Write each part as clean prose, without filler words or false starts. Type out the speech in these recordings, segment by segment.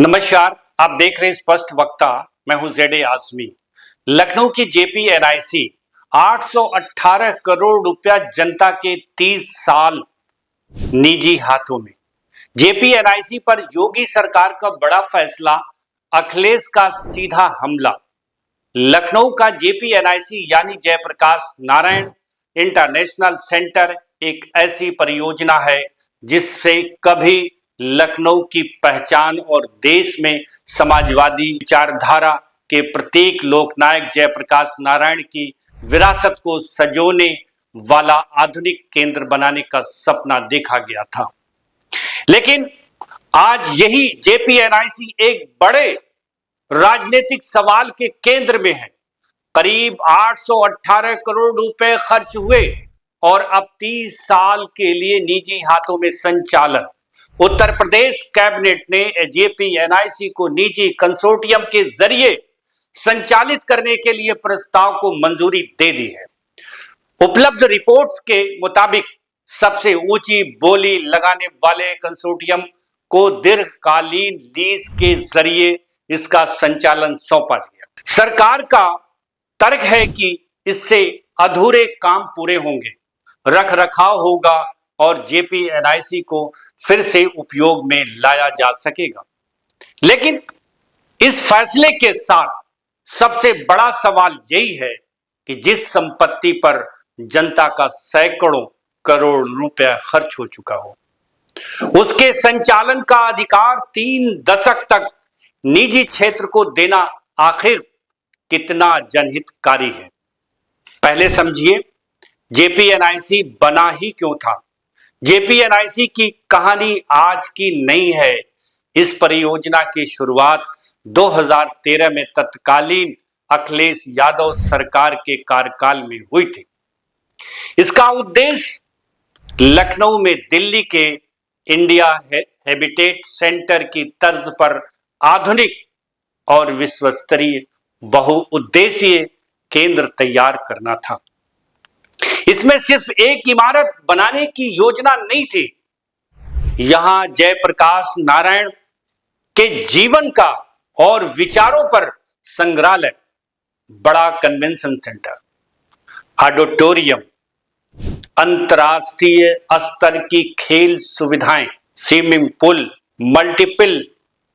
नमस्कार, आप देख रहे हैं स्पष्ट वक्ता। मैं हूं जेडे आजमी। लखनऊ की जेपीएनआईसी 818 करोड़ रुपया जनता के 30 साल निजी हाथों में। जेपीएनआईसी पर योगी सरकार का बड़ा फैसला, अखिलेश का सीधा हमला। लखनऊ का जेपीएनआईसी यानी जयप्रकाश नारायण इंटरनेशनल सेंटर एक ऐसी परियोजना है जिससे कभी लखनऊ की पहचान और देश में समाजवादी विचारधारा के प्रत्येक लोकनायक जयप्रकाश नारायण की विरासत को सजोने वाला आधुनिक केंद्र बनाने का सपना देखा गया था। लेकिन आज यही जेपीएनआईसी एक बड़े राजनीतिक सवाल के केंद्र में है। करीब 818 करोड़ रुपए खर्च हुए और अब 30 साल के लिए निजी हाथों में संचालन। उत्तर प्रदेश कैबिनेट ने जेपीएनआईसी को निजी कंसोर्टियम के जरिए संचालित करने के लिए प्रस्ताव को मंजूरी दे दी है। उपलब्ध रिपोर्ट्स के मुताबिक सबसे ऊंची बोली लगाने वाले कंसोर्टियम को दीर्घकालीन लीज के जरिए इसका संचालन सौंपा गया। सरकार का तर्क है कि इससे अधूरे काम पूरे होंगे, रख रखाव होगा और जेपीएनआईसी को फिर से उपयोग में लाया जा सकेगा। लेकिन इस फैसले के साथ सबसे बड़ा सवाल यही है कि जिस संपत्ति पर जनता का सैकड़ों करोड़ रुपया खर्च हो चुका हो, उसके संचालन का अधिकार 3 दशक तक निजी क्षेत्र को देना आखिर कितना जनहितकारी है। पहले समझिए, जेपीएनआईसी बना ही क्यों था। जेपीएनआईसी की कहानी आज की नहीं है। इस परियोजना की शुरुआत 2013 में तत्कालीन अखिलेश यादव सरकार के कार्यकाल में हुई थी। इसका उद्देश्य लखनऊ में दिल्ली के इंडिया हैबिटेट सेंटर की तर्ज पर आधुनिक और विश्वस्तरीय बहुउद्देशीय केंद्र तैयार करना था। इसमें सिर्फ एक इमारत बनाने की योजना नहीं थी। यहां जयप्रकाश नारायण के जीवन का और विचारों पर संग्रहालय, बड़ा कन्वेंशन सेंटर, ऑडिटोरियम, अंतरराष्ट्रीय स्तर की खेल सुविधाएं, swimming pool, multiple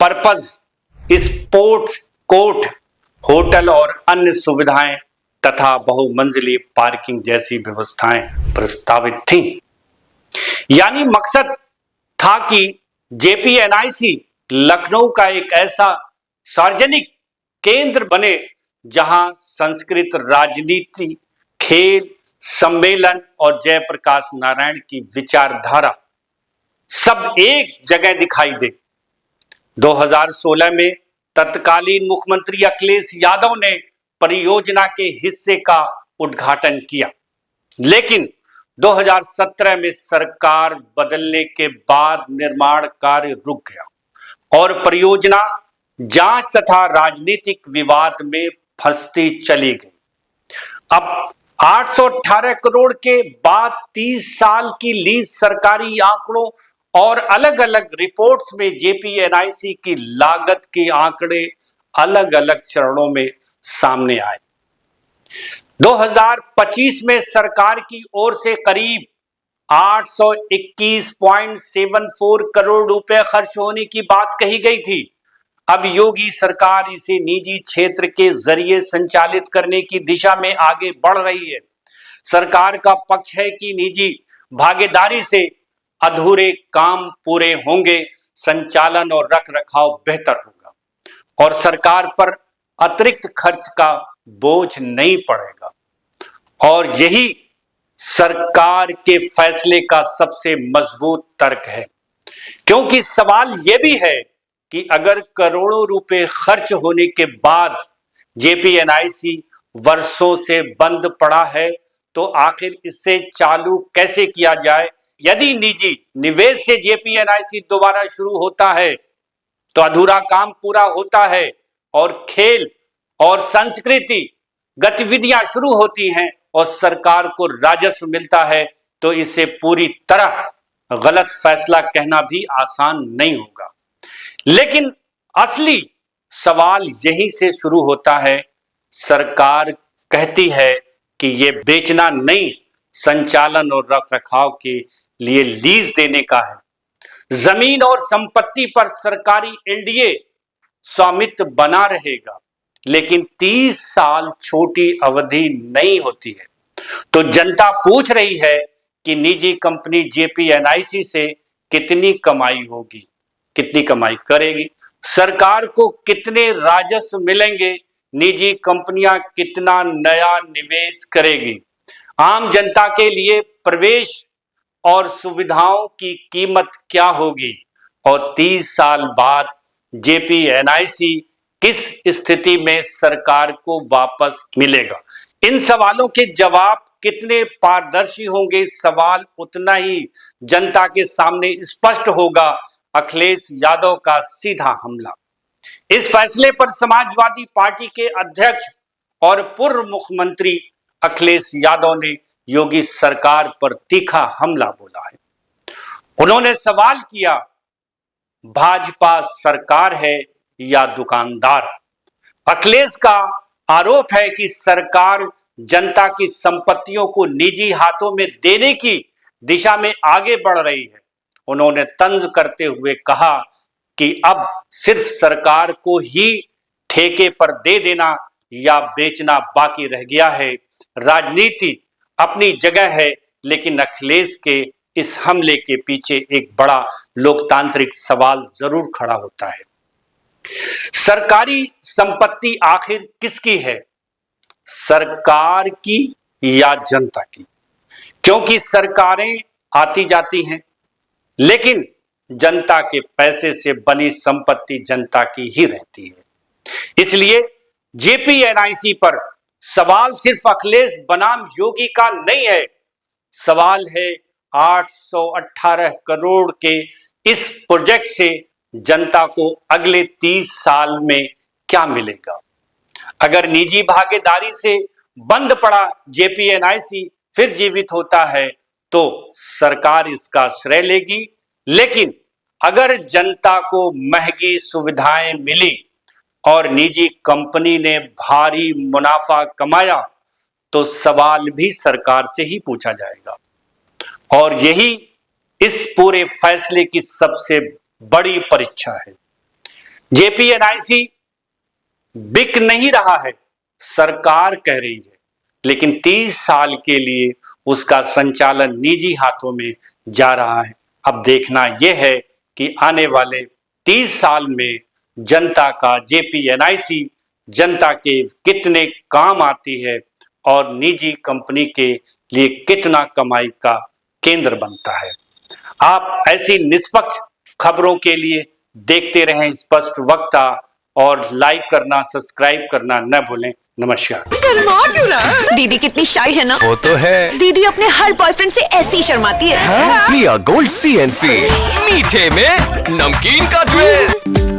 purpose sports court, hotel और अन्य सुविधाएं तथा बहुमंजिली पार्किंग जैसी व्यवस्थाएं प्रस्तावित थीं। यानी मकसद था कि जेपीएनआईसी लखनऊ का एक ऐसा सार्वजनिक केंद्र बने जहां संस्कृत, राजनीति, खेल, सम्मेलन और जयप्रकाश नारायण की विचारधारा सब एक जगह दिखाई दे। 2016 में तत्कालीन मुख्यमंत्री अखिलेश यादव ने परियोजना के हिस्से का उद्घाटन किया, लेकिन 2017 में सरकार बदलने के बाद निर्माण कार्य रुक गया और परियोजना जांच तथा राजनीतिक विवाद में फंसती चली गई। अब 818 करोड़ के बाद 30 साल की लीज सरकारी आंकड़ों और अलग अलग रिपोर्ट्स में जेपीएनआईसी की लागत के आंकड़े अलग अलग चरणों में सामने आए। 2025 में सरकार की ओर से करीब 821.74 करोड़ रुपए खर्च होने की बात कही गई थी। अब योगी सरकार इसे निजी क्षेत्र के जरिए संचालित करने की दिशा में आगे बढ़ रही है। सरकार का पक्ष है कि निजी भागीदारी से अधूरे काम पूरे होंगे, संचालन और रखरखाव बेहतर होगा और सरकार पर अतिरिक्त खर्च का बोझ नहीं पड़ेगा। और यही सरकार के फैसले का सबसे मजबूत तर्क है, क्योंकि सवाल यह भी है कि अगर करोड़ों रुपए खर्च होने के बाद जेपीएनआईसी वर्षों से बंद पड़ा है, तो आखिर इसे चालू कैसे किया जाए। यदि निजी निवेश से जेपीएनआईसी दोबारा शुरू होता है तो अधूरा काम पूरा होता है और खेल और संस्कृति गतिविधियां शुरू होती हैं और सरकार को राजस्व मिलता है, तो इसे पूरी तरह गलत फैसला कहना भी आसान नहीं होगा। लेकिन असली सवाल यहीं से शुरू होता है। सरकार कहती है कि ये बेचना नहीं, संचालन और रखरखाव के लिए लीज देने का है। जमीन और संपत्ति पर सरकारी एलडीए स्वामित्व बना रहेगा, लेकिन 30 साल छोटी अवधि नहीं होती है। तो जनता पूछ रही है कि निजी कंपनी जेपीएनआईसी से कितनी कमाई होगी, कितनी कमाई करेगी, सरकार को कितने राजस्व मिलेंगे, निजी कंपनियां कितना नया निवेश करेगी, आम जनता के लिए प्रवेश और सुविधाओं की कीमत क्या होगी, और 30 साल बाद जेपीएनआईसी किस स्थिति में सरकार को वापस मिलेगा। इन सवालों के जवाब कितने पारदर्शी होंगे, सवाल उतना ही जनता के सामने स्पष्ट होगा। अखिलेश यादव का सीधा हमला। इस फैसले पर समाजवादी पार्टी के अध्यक्ष और पूर्व मुख्यमंत्री अखिलेश यादव ने योगी सरकार पर तीखा हमला बोला है। उन्होंने सवाल किया, भाजपा सरकार है या दुकानदार। अखिलेश का आरोप है कि सरकार जनता की संपत्तियों को निजी हाथों में देने की दिशा में आगे बढ़ रही है। उन्होंने तंज करते हुए कहा कि अब सिर्फ सरकार को ही ठेके पर दे देना या बेचना बाकी रह गया है। राजनीति अपनी जगह है, लेकिन अखिलेश के इस हमले के पीछे एक बड़ा लोकतांत्रिक सवाल जरूर खड़ा होता है। सरकारी संपत्ति आखिर किसकी है, सरकार की या जनता की? क्योंकि सरकारें आती जाती हैं, लेकिन जनता के पैसे से बनी संपत्ति जनता की ही रहती है। इसलिए जेपीएनआईसी पर सवाल सिर्फ अखिलेश बनाम योगी का नहीं है, सवाल है 818 करोड़ के इस प्रोजेक्ट से जनता को अगले 30 साल में क्या मिलेगा। अगर निजी भागीदारी से बंद पड़ा जेपीएनआईसी फिर जीवित होता है तो सरकार इसका श्रेय लेगी, लेकिन अगर जनता को महंगी सुविधाएं मिली और निजी कंपनी ने भारी मुनाफा कमाया तो सवाल भी सरकार से ही पूछा जाएगा। और यही इस पूरे फैसले की सबसे बड़ी परीक्षा है। जेपीएनआईसी बिक नहीं रहा है, सरकार कह रही है, लेकिन 30 साल के लिए उसका संचालन निजी हाथों में जा रहा है। अब देखना यह है कि आने वाले 30 साल में जनता का जेपीएनआईसी जनता के कितने काम आती है और निजी कंपनी के लिए कितना कमाई का केंद्र बनता है। आप ऐसी निष्पक्ष खबरों के लिए देखते रहें स्पष्ट वक्ता और लाइक करना, सब्सक्राइब करना न भूलें। नमस्कार। शर्मा क्यों रहा? दीदी कितनी शाई है ना? वो तो है। दीदी अपने हर बॉयफ्रेंड से ऐसी ही शर्माती है। प्रिया गोल्ड CNC, मीठे में नमकीन का ट्विस्ट।